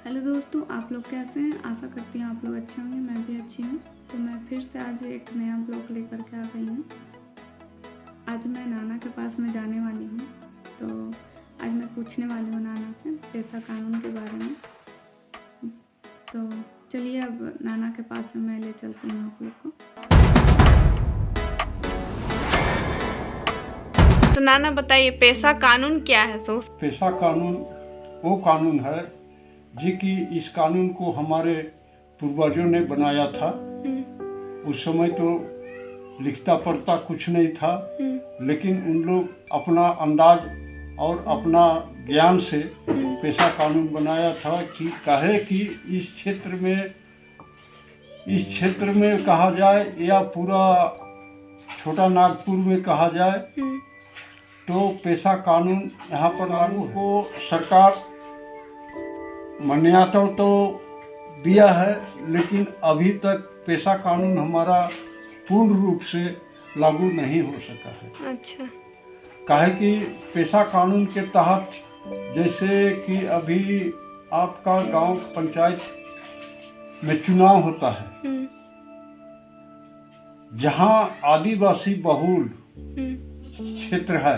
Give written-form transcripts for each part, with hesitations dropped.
Hello दोस्तों, आप लोग कैसे हैं? आशा करती हूँ आप लोग अच्छे होंगे। मैं भी अच्छी हूँ। तो मैं फिर से आज एक नया ब्लॉग लेकर के आ गई हूँ। आज मैं नाना के पास में जाने वाली हूँ। तो आज मैं पूछने वाली हूँ नाना से पेशा कानून के बारे में। तो चलिए अब नाना के पास में मैं ले चलती हूँ आप लोग को। तो नाना बताइए, पेशा कानून क्या है? पेशा कानून वो कानून है जी कि इस कानून को हमारे पूर्वजों ने बनाया था। उस समय तो लिखता पढ़ता कुछ नहीं था, लेकिन उन लोग अपना अंदाज और अपना ज्ञान से पेशा कानून बनाया था कि कहे कि इस क्षेत्र में कहा जाए या पूरा छोटा नागपुर में कहा जाए तो पेशा कानून यहाँ पर लागू को सरकार मान्यता तो दिया है, लेकिन अभी तक पेशा कानून हमारा पूर्ण रूप से लागू नहीं हो सका है। अच्छा। काहे कि पेशा कानून के तहत जैसे कि अभी आपका गांव पंचायत में चुनाव होता है, जहां आदिवासी बहुल क्षेत्र है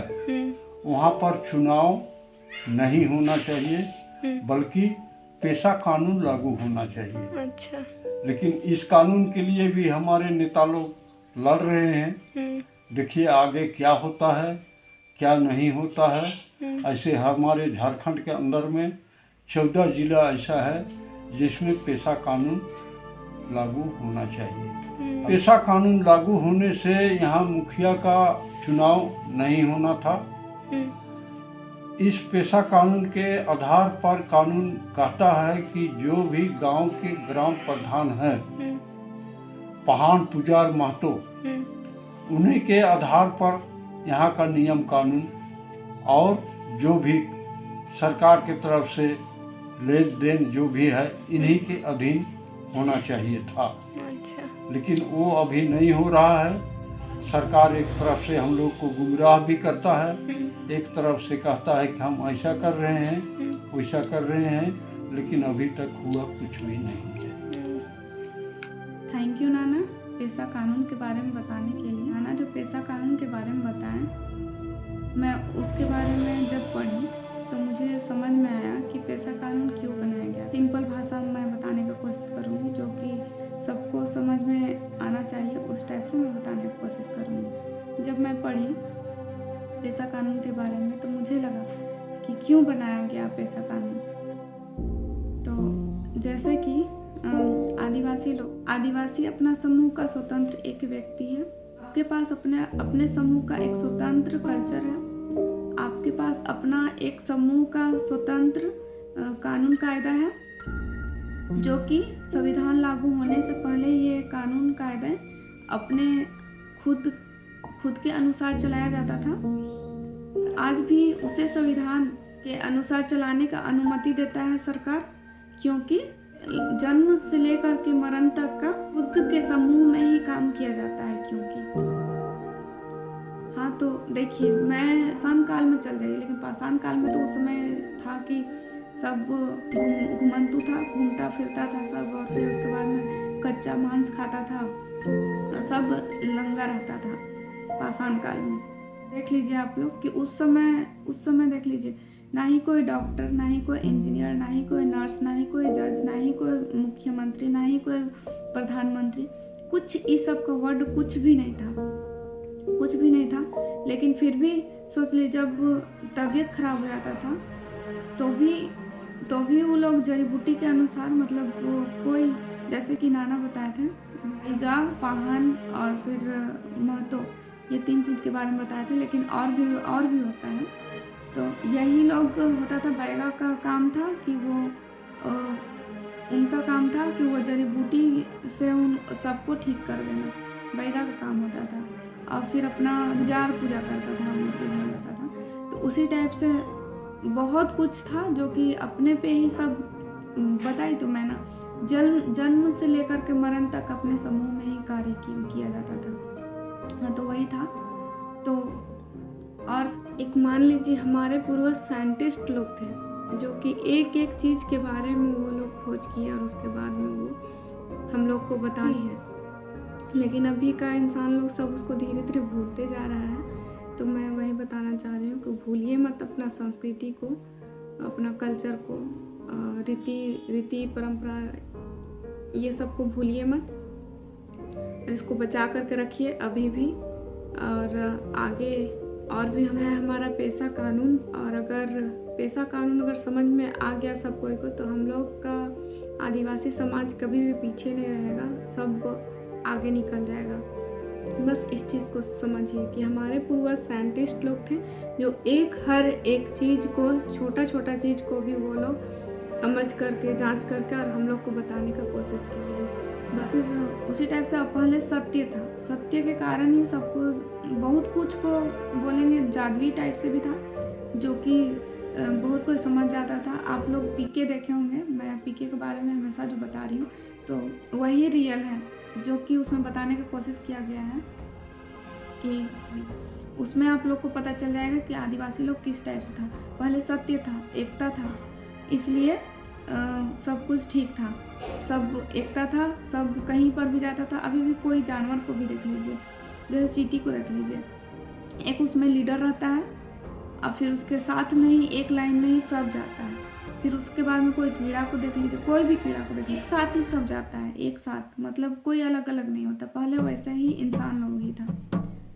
वहां पर चुनाव नहीं होना चाहिए, बल्कि पेशा कानून लागू होना चाहिए। अच्छा। लेकिन इस कानून के लिए भी हमारे नेता लोग लड़ रहे हैं। देखिए आगे क्या होता है क्या नहीं होता है। ऐसे हमारे झारखंड के अंदर में 14 जिला ऐसा है जिसमें पेशा कानून लागू होना चाहिए। पेशा कानून लागू होने से यहाँ मुखिया का चुनाव नहीं होना था। इस पेशा कानून के आधार पर कानून कहता है कि जो भी गांव के ग्राम प्रधान हैं, पहान पुजार महतो, उन्हीं के आधार पर यहाँ का नियम कानून और जो भी सरकार की तरफ से लेन देन जो भी है इन्हीं के अधीन होना चाहिए था। अच्छा। लेकिन वो अभी नहीं हो रहा है। सरकार एक तरफ से हम लोग को गुमराह भी करता है, एक तरफ से कहता है कि हम ऐसा कर रहे हैं वैसा कर रहे हैं, लेकिन अभी तक हुआ कुछ भी नहीं है। थैंक यू नाना पेशा कानून के बारे में बताने के लिए। नाना जो पेशा कानून के बारे में बताएं, मैं उसके बारे में जब पढ़ी तो मुझे समझ में आया कि पेशा कानून क्यों बनाया गया। सिंपल भाषा में मैं बताने की कोशिश करूँगी, जो कि सबको समझ में आना चाहिए उस टाइप से मैं बताने की कोशिश करूँगी। जब मैं पढ़ी पेशा कानून के बारे में तो मुझे लगा कि क्यों बनाया गया पेशा कानून। तो जैसे कि आदिवासी अपना समूह का स्वतंत्र एक व्यक्ति है। आपके पास अपने समूह का एक स्वतंत्र कल्चर है। आपके पास अपना एक समूह का स्वतंत्र कानून कायदा है, जो कि संविधान लागू होने से पहले ये कानून कायदे अपने खुद के अनुसार चलाया जाता था। आज भी उसे संविधान के अनुसार चलाने का अनुमति देता है सरकार, क्योंकि जन्म से लेकर के मरण तक का खुद के समूह में ही काम किया जाता है। क्योंकि हाँ, तो देखिए मैं पाषाण काल में चल जाइए, लेकिन पाषाण काल में तो उस समय था कि सब घुमंतु था, घूमता फिरता था सब, और फिर उसके बाद में कच्चा मांस खाता था, सब लंगा रहता था पाषाण काल में। देख लीजिए आप लोग कि उस समय देख लीजिए, ना ही कोई डॉक्टर, ना ही कोई इंजीनियर, ना ही कोई नर्स, ना ही कोई जज, ना ही कोई मुख्यमंत्री, ना ही कोई प्रधानमंत्री, कुछ इस सब का वर्ड कुछ भी नहीं था। लेकिन फिर भी सोच लीजिए, जब तबीयत खराब हो जाता था तो भी वो लोग जड़ी बूटी के अनुसार, मतलब वो कोई, जैसे कि नाना बताए थे, ईगा, पाहन और फिर महतो, ये 3 चीज़ के बारे में बताए थे, लेकिन और भी होता है। तो यही लोग होता था। बैगा का काम था कि उनका काम था कि वो जड़ी बूटी से उन सबको ठीक कर देना, बैगा का काम होता था। और फिर अपना पूजा करता था, वो चीज़ हो जाता था। तो उसी टाइप से बहुत कुछ था जो कि अपने पे ही सब बताई। तो मैं ना जन्म से लेकर के मरण तक अपने समूह में ही कार्य किया जाता था। हाँ, तो वही था। तो और एक मान लीजिए हमारे पूर्वज साइंटिस्ट लोग थे, जो कि एक एक चीज़ के बारे में वो लोग खोज किए और उसके बाद में वो हम लोग को बताए हैं। लेकिन अभी का इंसान लोग सब उसको धीरे धीरे भूलते जा रहा है। तो मैं वही बताना चाह रही हूँ कि भूलिए मत अपना संस्कृति को, अपना कल्चर को, रीति परंपरा, ये सब को भूलिए मत। इसको बचा करके रखिए अभी भी। और आगे और भी हमारा पेशा कानून, और अगर पेशा कानून अगर समझ में आ गया सब कोई को, तो हम लोग का आदिवासी समाज कभी भी पीछे नहीं रहेगा, सब आगे निकल जाएगा। बस इस चीज़ को समझिए कि हमारे पूर्वज साइंटिस्ट लोग थे, जो हर एक चीज़ को, छोटा छोटा चीज़ को भी वो लोग समझ करके, जांच करके और हम लोग को बताने का कोशिश किए। फिर उसी टाइप से पहले सत्य था, सत्य के कारण ही सबको, बहुत कुछ को बोलेंगे जादुई टाइप से भी था, जो कि बहुत कोई समझ जाता था। आप लोग पीके देखे होंगे, मैं पीके के बारे में हमेशा जो बता रही हूँ तो वही रियल है, जो कि उसमें बताने की कोशिश किया गया है कि उसमें आप लोग को पता चल जाएगा कि आदिवासी लोग किस टाइप से था। पहले सत्य था, एकता था, इसलिए सब कुछ ठीक था, सब एकता था, सब कहीं पर भी जाता था। अभी भी कोई जानवर को भी देख लीजिए, जैसे चींटी को देख लीजिए, एक उसमें लीडर रहता है और फिर उसके साथ में ही एक लाइन में ही सब जाता है। फिर उसके बाद में कोई कीड़ा को देख लीजिए, कोई भी कीड़ा को देख लीजिए, एक साथ ही सब जाता है, एक साथ, मतलब कोई अलग अलग नहीं होता। पहले वैसे ही इंसान लोग ही था,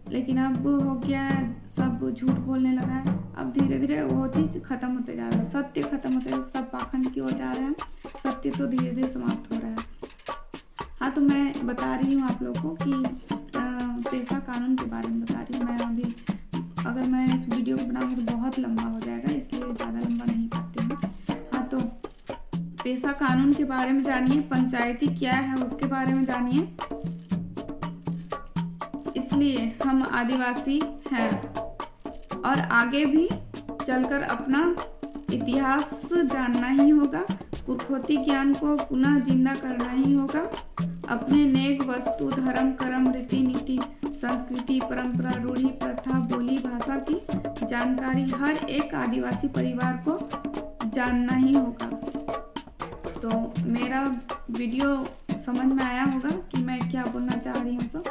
लेकिन अब हो गया है, सब झूठ बोलने लगा है। अब धीरे धीरे वो चीज़ खत्म होते जा रहा है, सत्य खत्म होते जा रहा है, सब पाखंड की ओर जा रहे हैं, सत्य तो धीरे धीरे समाप्त हो रहा है। हाँ, तो मैं बता रही हूँ आप लोगों को कि पेशा कानून के बारे में बता रही हूँ मैं। अभी अगर मैं इस वीडियो को बनाऊँगी तो बहुत लंबा हो जाएगा, इसलिए ज़्यादा लंबा नहीं करती हूँ। हाँ, तो पेशा कानून के बारे में जानिए, पंचायती क्या है उसके बारे में जानिए। इसलिए हम आदिवासी हैं और आगे भी चलकर अपना इतिहास जानना ही होगा, पुरखौती ज्ञान को पुनः जिंदा करना ही होगा। अपने नेक वस्तु, धर्म, कर्म, रीति नीति, संस्कृति, परंपरा, रूढ़ी, प्रथा, बोली, भाषा की जानकारी हर एक आदिवासी परिवार को जानना ही होगा। तो मेरा वीडियो समझ में आया होगा कि मैं क्या बोलना चाह रही हूँ।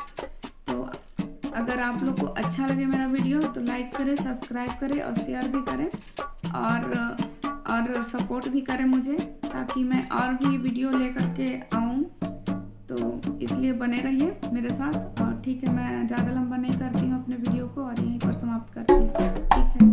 तो अगर आप लोग को अच्छा लगे मेरा वीडियो तो लाइक करें, सब्सक्राइब करें और शेयर भी करें, और सपोर्ट भी करें मुझे, ताकि मैं और भी वीडियो लेकर के आऊँ। तो इसलिए बने रहिए मेरे साथ। और ठीक है, मैं ज़्यादा लंबा नहीं करती हूँ अपने वीडियो को और यहीं पर समाप्त करती हूँ। ठीक है।